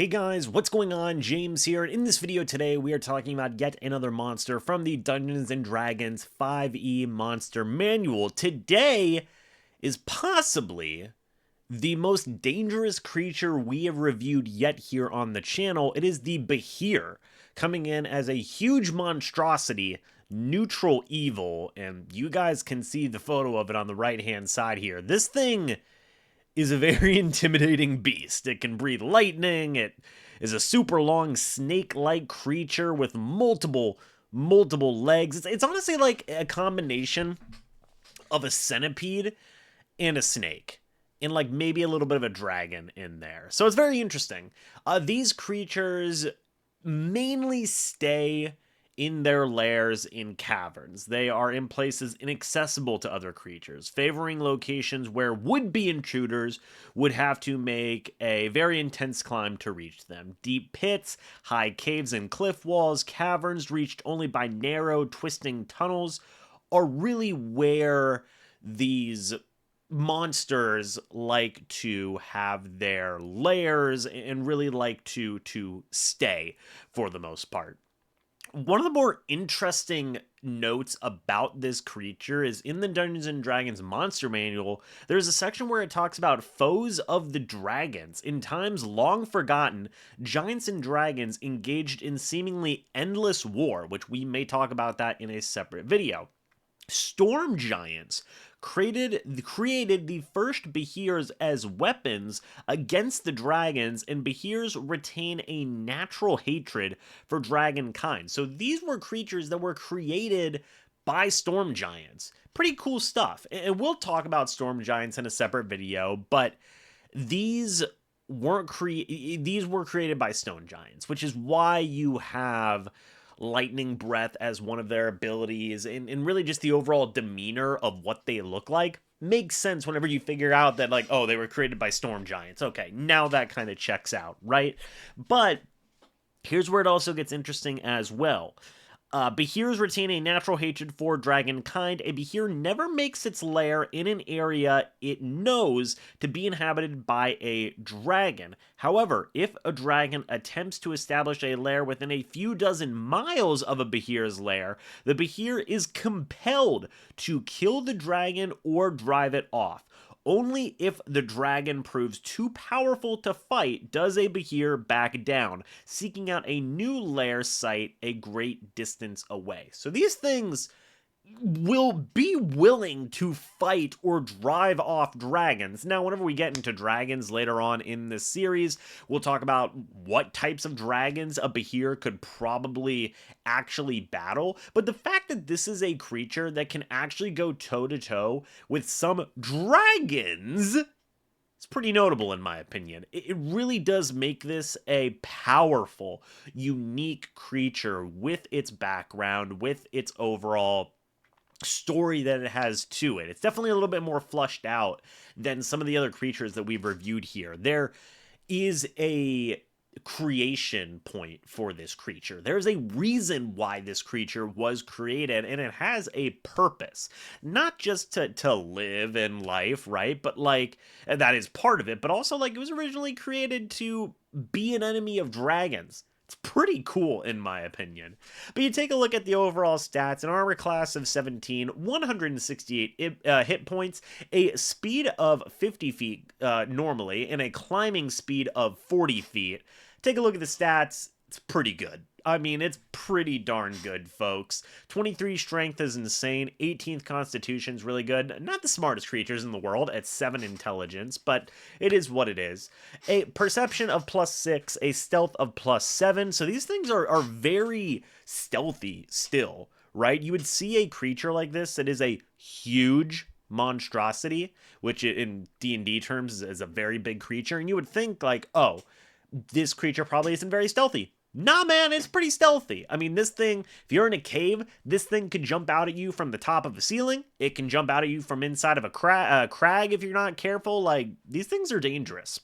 Hey guys, what's going on? James here. In this video today, we are talking about yet another monster from the Dungeons & Dragons 5e Monster Manual. Today is possibly the most dangerous creature we have reviewed yet here on the channel. It is the Behir, coming in as a huge monstrosity, neutral evil, and you guys can see the photo of it on the right-hand side here. This thing is a very intimidating beast. It can breathe lightning. It is a super long snake-like creature with multiple legs. It's honestly like a combination of a centipede and a snake, and like maybe a little bit of a dragon in there. So it's very interesting. These creatures mainly stay in their lairs in caverns. They are in places inaccessible to other creatures, favoring locations where would-be intruders would have to make a very intense climb to reach them. Deep pits, high caves and cliff walls, caverns reached only by narrow, twisting tunnels are really where these monsters like to have their lairs and really like to stay for the most part. One of the more interesting notes about this creature is in the Dungeons & Dragons Monster Manual, there's a section where it talks about foes of the dragons. In times long forgotten, giants and dragons engaged in seemingly endless war, which we may talk about that in a separate video. Storm giants created the first Behirs as weapons against the dragons, and Behirs retain a natural hatred for dragonkind. So these were creatures that were created by storm giants. Pretty cool stuff. And we'll talk about storm giants in a separate video, but these were created by stone giants, which is why you have lightning breath as one of their abilities, and really just the overall demeanor of what they look like makes sense whenever you figure out that, like, oh, they were created by storm giants. Okay, now that kind of checks out, right? But here's where it also gets interesting as well. Behirs retain a natural hatred for dragonkind. A Behir never makes its lair in an area it knows to be inhabited by a dragon. However, if a dragon attempts to establish a lair within a few dozen miles of a Behir's lair, the Behir is compelled to kill the dragon or drive it off. Only if the dragon proves too powerful to fight does a Behir back down, seeking out a new lair site a great distance away. So these things will be willing to fight or drive off dragons. Now, whenever we get into dragons later on in this series, we'll talk about what types of dragons a Behir could probably actually battle. But the fact that this is a creature that can actually go toe-to-toe with some dragons, it's pretty notable in my opinion. It really does make this a powerful, unique creature with its background, with its overall story that it has to it. It's definitely a little bit more flushed out than some of the other creatures that we've reviewed here. There is a creation point for this creature. There's a reason why this creature was created, and it has a purpose. Not just to live in life, right? But like, that is part of it, but also like it was originally created to be an enemy of dragons. It's pretty cool, in my opinion. But you take a look at the overall stats: an armor class of 17, 168 hit points, a speed of 50 feet normally, and a climbing speed of 40 feet. Take a look at the stats. It's pretty good. I mean, it's pretty darn good, folks. 23 strength is insane. 18th constitution's really good. Not the smartest creatures in the world at 7 intelligence, but it is what it is. A perception of +6, a stealth of +7. So these things are very stealthy still, right? You would see a creature like this that is a huge monstrosity, which in D&D terms is a very big creature, and you would think like, oh, this creature probably isn't very stealthy. Nah, man, it's pretty stealthy. I mean, this thing, if you're in a cave, this thing could jump out at you from the top of a ceiling. It can jump out at you from inside of a crag if you're not careful. Like, these things are dangerous.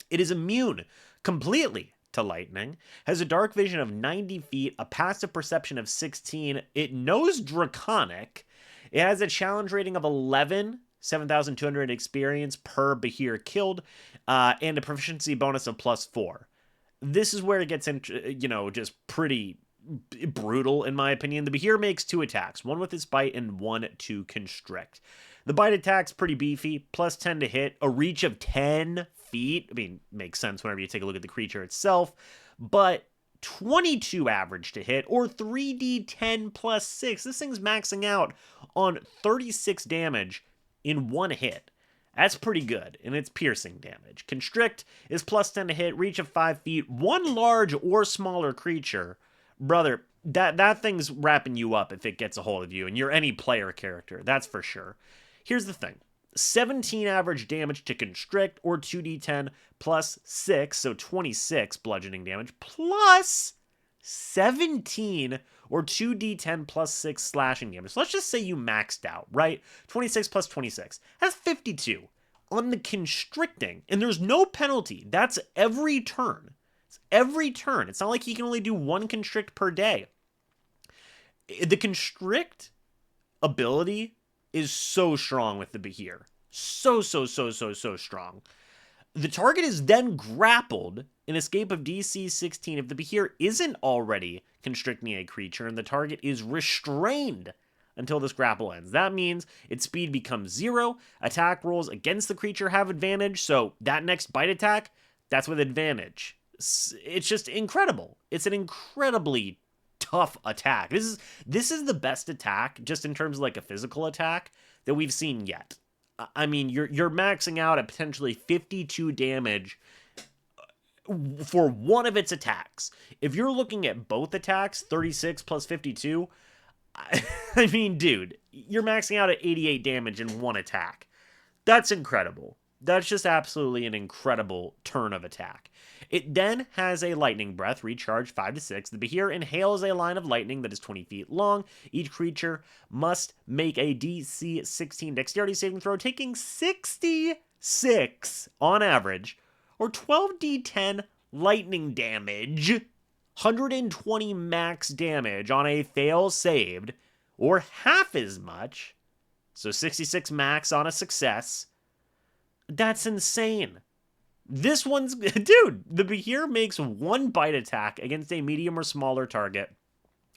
It is immune completely to lightning, has a dark vision of 90 feet, a passive perception of 16. It knows Draconic. It has a challenge rating of 11, 7,200 experience per Behir killed, and a proficiency bonus of +4. This is where it gets, just pretty brutal, in my opinion. The Behir makes 2 attacks, one with its bite and one to constrict. The bite attack's pretty beefy, plus 10 to hit, a reach of 10 feet. I mean, makes sense whenever you take a look at the creature itself, but 22 average to hit, or 3d10 plus 6. This thing's maxing out on 36 damage in 1 hit. That's pretty good, and it's piercing damage. Constrict is plus 10 to hit, reach of 5 feet, 1 large or smaller creature. Brother, that thing's wrapping you up if it gets a hold of you, and you're any player character, that's for sure. Here's the thing. 17 average damage to constrict, or 2d10 plus 6, so 26 bludgeoning damage, plus 17 or 2d10 plus 6 slashing damage. So let's just say you maxed out, right? 26 plus 26. That's 52 on the constricting, and there's no penalty. That's every turn. It's every turn. It's not like he can only do 1 constrict per day. The constrict ability is so strong with the Behir. So strong. The target is then grappled, an escape of DC 16 if the Behir isn't already constricting a creature, and the target is restrained until this grapple ends. That means its speed becomes 0, attack rolls against the creature have advantage, so that next bite attack, that's with advantage. It's just incredible. It's an incredibly tough attack. This is the best attack, just in terms of like a physical attack, that we've seen yet. I mean, you're maxing out at potentially 52 damage for one of its attacks. If you're looking at both attacks, 36 plus 52, I mean, dude, you're maxing out at 88 damage in one attack. That's incredible. That's just absolutely an incredible turn of attack. It then has a lightning breath, recharge 5 to 6. The Behir inhales a line of lightning that is 20 feet long. Each creature must make a DC 16 dexterity saving throw, taking 66 on average, or 12d10 lightning damage, 120 max damage on a fail saved, or half as much, so 66 max on a success. That's insane. This one's... Dude, the Behir makes 1 bite attack against a medium or smaller target.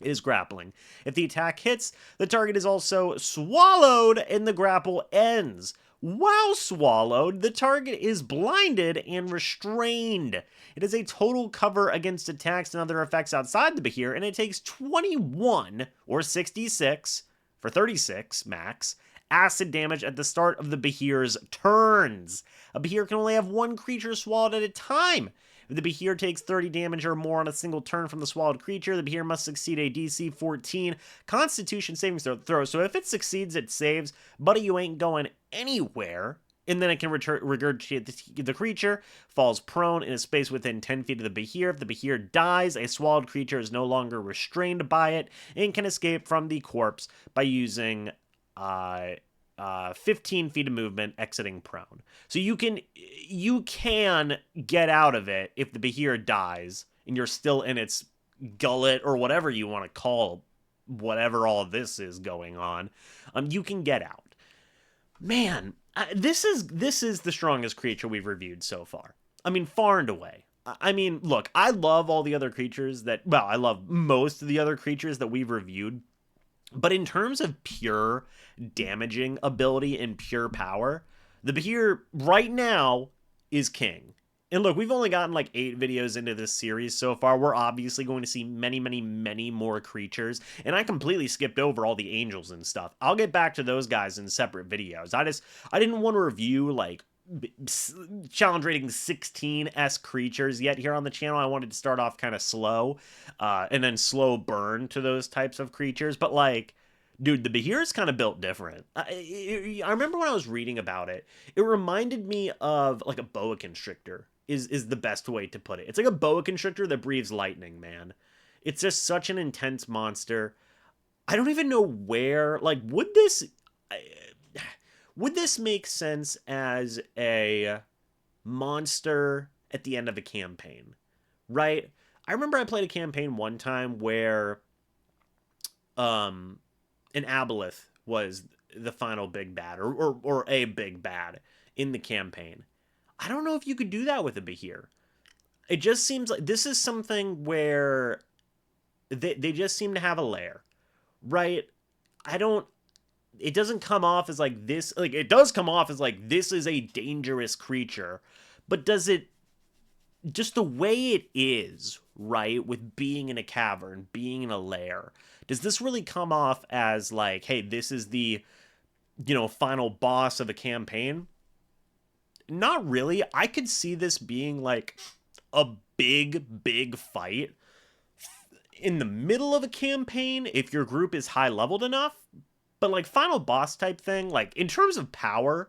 It is grappling. If the attack hits, the target is also swallowed and the grapple ends. While swallowed, the target is blinded and restrained. It is a total cover against attacks and other effects outside the Behir, and it takes 21, or 66, for 36 max, acid damage at the start of the Behir's turns. A Behir can only have 1 creature swallowed at a time. If the Behir takes 30 damage or more on a single turn from the swallowed creature, the Behir must succeed a DC 14 Constitution saving throw. So if it succeeds, it saves, buddy, you ain't going anywhere. And then it can regurgitate the creature, falls prone in a space within 10 feet of the Behir. If the Behir dies, a swallowed creature is no longer restrained by it and can escape from the corpse by using 15 feet of movement, exiting prone. So you can get out of it if the Behir dies and you're still in its gullet, or whatever you want to call whatever all this is going on. You can get out. Man, this is the strongest creature we've reviewed so far. I mean, far and away. I mean, look, I love all the other creatures I love most of the other creatures that we've reviewed. But in terms of pure damaging ability and pure power, the Behir right now is king. And look, we've only gotten like 8 videos into this series so far. We're obviously going to see many more creatures. And I completely skipped over all the angels and stuff. I'll get back to those guys in separate videos. I didn't want to review like challenge rating 16s creatures yet here on the channel. I wanted to start off kind of slow, and then slow burn to those types of creatures. But like, dude, the Behir is kind of built different. I remember when I was reading about it, it reminded me of like a boa constrictor is the best way to put it. It's like a boa constrictor that breathes lightning, man. It's just such an intense monster. I don't even know where, like, would this make sense as a monster at the end of a campaign, right? I remember I played a campaign one time where an aboleth was the final big bad, or a big bad in the campaign. I don't know if you could do that with a Behir. It just seems like this is something where they just seem to have a lair, right? I don't it doesn't come off as like this, like it does come off as like this is a dangerous creature, but does it, just the way it is, right, with being in a cavern, being in a lair, does this really come off as like, hey, this is the, final boss of a campaign? Not really. I could see this being like a big fight in the middle of a campaign if your group is high leveled enough. But like final boss type thing, like in terms of power,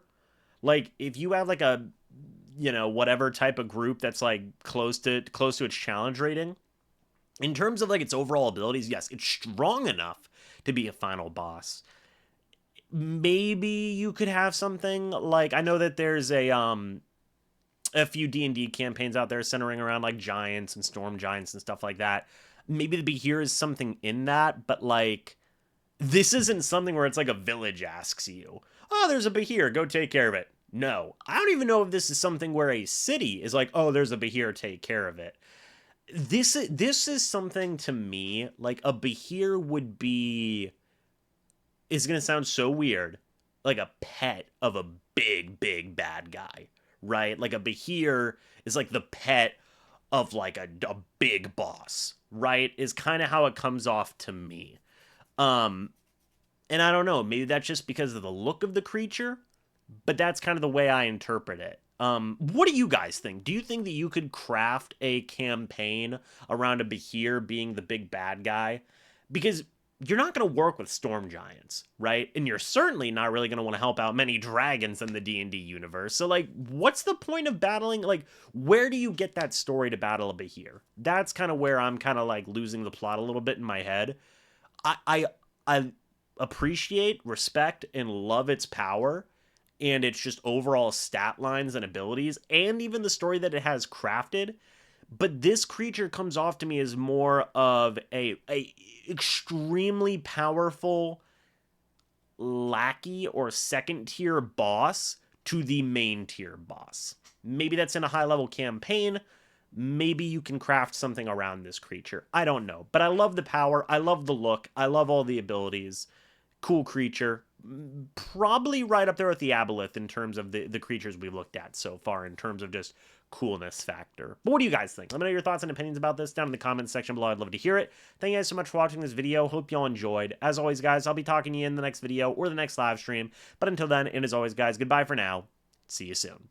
like if you have like a, whatever type of group that's like close to its challenge rating, in terms of like its overall abilities, yes, it's strong enough to be a final boss. Maybe you could have something like, I know that there's a few D&D campaigns out there centering around like giants and storm giants and stuff like that. Maybe the Behir is something in that, but like this isn't something where it's like a village asks you, oh, there's a Behir, go take care of it. No, I don't even know if this is something where a city is like, oh, there's a Behir, take care of it. This is something to me like a Behir would be, is going to sound so weird, like a pet of a big bad guy, right? Like a Behir is like the pet of like a big boss, right? Is kind of how it comes off to me. Um, and I don't know, maybe that's just because of the look of the creature, but that's kind of the way I interpret it. What do you guys think? Do you think that you could craft a campaign around a Behir being the big bad guy? Because you're not going to work with storm giants, right? And you're certainly not really going to want to help out many dragons in the D&D universe. So like, what's the point of battling? Like, where do you get that story to battle a Behir? That's kind of where I'm kind of like losing the plot a little bit in my head. I appreciate, respect, and love its power and its just overall stat lines and abilities, and even the story that it has crafted. But this creature comes off to me as more of a extremely powerful lackey or second tier boss to the main tier boss. Maybe that's in a high level campaign. Maybe you can craft something around this creature. I don't know. But I love the power. I love the look. I love all the abilities. Cool creature. Probably right up there with the Aboleth in terms of the creatures we've looked at so far, in terms of just coolness factor. But what do you guys think? Let me know your thoughts and opinions about this down in the comments section below. I'd love to hear it. Thank you guys so much for watching this video. Hope y'all enjoyed. As always, guys, I'll be talking to you in the next video or the next live stream. But until then, and as always, guys, goodbye for now. See you soon.